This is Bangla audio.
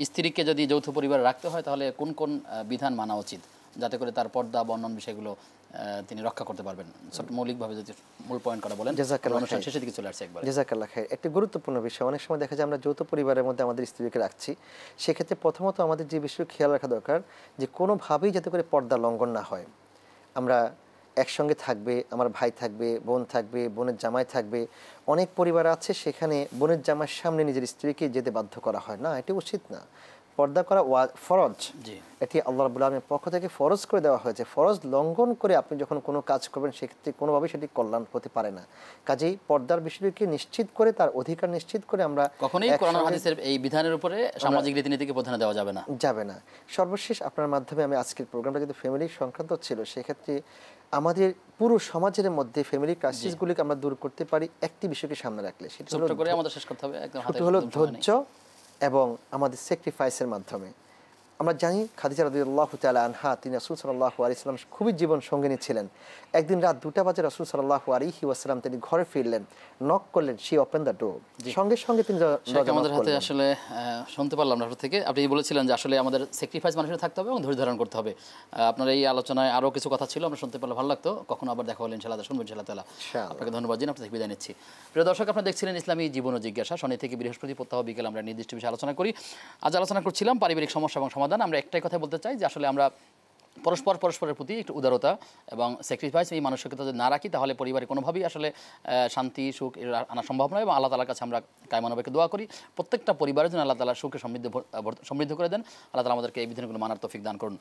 স্ত্রীকে যদি যৌথ পরিবারে রাখতে হয় তাহলে কোন কোন বিধান মানা উচিত যাতে করে তার পর্দা বা অন্যান্য বিষয়গুলো তিনি রক্ষা করতে পারবেন? মৌলিকভাবে যদি মূল পয়েন্ট করা বলেন। অনুষ্ঠান শেষের দিকে চলে আসছে একবার। জাযাকাল্লাহ খাইর। একটি গুরুত্বপূর্ণ বিষয়, অনেক সময় দেখা যায় আমরা যৌথ পরিবারের মধ্যে আমাদের স্ত্রীকে রাখছি, সেক্ষেত্রে প্রথমত আমাদের যে বিষয় খেয়াল রাখা দরকার যে কোনোভাবেই যাতে করে পর্দা লঙ্ঘন না হয়। আমরা একসঙ্গে থাকবে, আমার ভাই থাকবে, বোন থাকবে, বোনের জামাই থাকবে, অনেক পরিবার আছে সেখানে বোনের জামাইয়ের সামনে নিজের স্ত্রীকে যেতে বাধ্য করা হয় না, এটি উচিত না। পর্দা করা ফরজ, এটি আল্লাহ রাব্বুল আলামিনের পক্ষ থেকে ফরজ করে দেওয়া হয়েছে। ফরজ লঙ্ঘন করে আপনি যখন কোনো কাজ করবেন সেক্ষেত্রে কোনোভাবেই সেটি কল্যাণ হতে পারে না। কাজেই পর্দার বিষয়টিকে নিশ্চিত করে, তার অধিকার নিশ্চিত করে আমরা কখনোই কোরআন ও হাদিসের এই বিধানের উপরে সামাজিক রীতিনীতিকে প্রাধান্য দেওয়া যাবে না। সর্বশেষ আপনার মাধ্যমে আমি আজকের প্রোগ্রামটা যদি ফ্যামিলি সংক্রান্ত ছিল, সেক্ষেত্রে আমাদের পুরো সমাজের মধ্যে ফ্যামিলি ক্রাইসিসগুলিকে আমরা দূর করতে পারি একটি বিষয়কে সামনে রাখলে, সেটা হলো ধৈর্য এবং আমাদের স্যাক্রিফাইসের মাধ্যমে। আমরা জানি খাদিজা রাদিয়াল্লাহু তাআলা আনহা তিনি রাসূল সাল্লাল্লাহু আলাইহি ওয়াসাল্লাম খুবই জীবন সঙ্গিনী ছিলেন। একদিন রাত 2টা বাজে রাসূল সাল্লাল্লাহু আলাইহি ওয়াসাল্লাম তিনি ঘরে ফিরলেন, নক করলেন, শি ওপেন দ্য ডোর, সঙ্গে সঙ্গে তিনি আমাদের হাতে আসলে শুনতে পারলাম আপনার থেকে। আপনি বলেছিলেন যে আসলে আমাদের স্যাক্রিফাইস মানুষের থাকতে হবে এবং ধৈর্য ধারণ করতে হবে। আপনার এই আলোচনায় আরও কিছু কথা ছিল, আমরা শুনতে পারলে ভালো লাগতো। কখনো আবার দেখা হলেন ইনশাআল্লাহ, শুনবেন ইনশাআল্লাহ তাআলা। আপনাকে ধন্যবাদ জানাই, আপনাকে বিদায় নিচ্ছি। প্রিয় দর্শক, আপনারা দেখছিলেন ইসলামী জীবন ও জিজ্ঞাসা। শনি থেকে বৃহস্পতি প্রত্যহ বিকেল আমরা নির্দিষ্ট বিষয়ে আলোচনা করি। আজ আলোচনা করছিলাম পারিবারিক সমস্যা এবং সমাধান। আমরা একটাই কথা বলতে চাই যে আসলে আমরা পরস্পরের প্রতি একটু উদারতা এবং স্যাক্রিফাইস এই মানসিকতা যদি না রাখি তাহলে পরিবারে কোনোভাবেই আসলে শান্তি সুখ আনা সম্ভব নয়। এবং আল্লাহ তাআলার কাছে আমরা কায়মানবাকে দোয়া করি প্রত্যেকটা পরিবারের জন্য আল্লাহ তাআলা সুখে সমৃদ্ধ করে দেন। আল্লাহ তাআলা আমাদেরকে এই বিধানগুলো মানার তৌফিক দান করুন।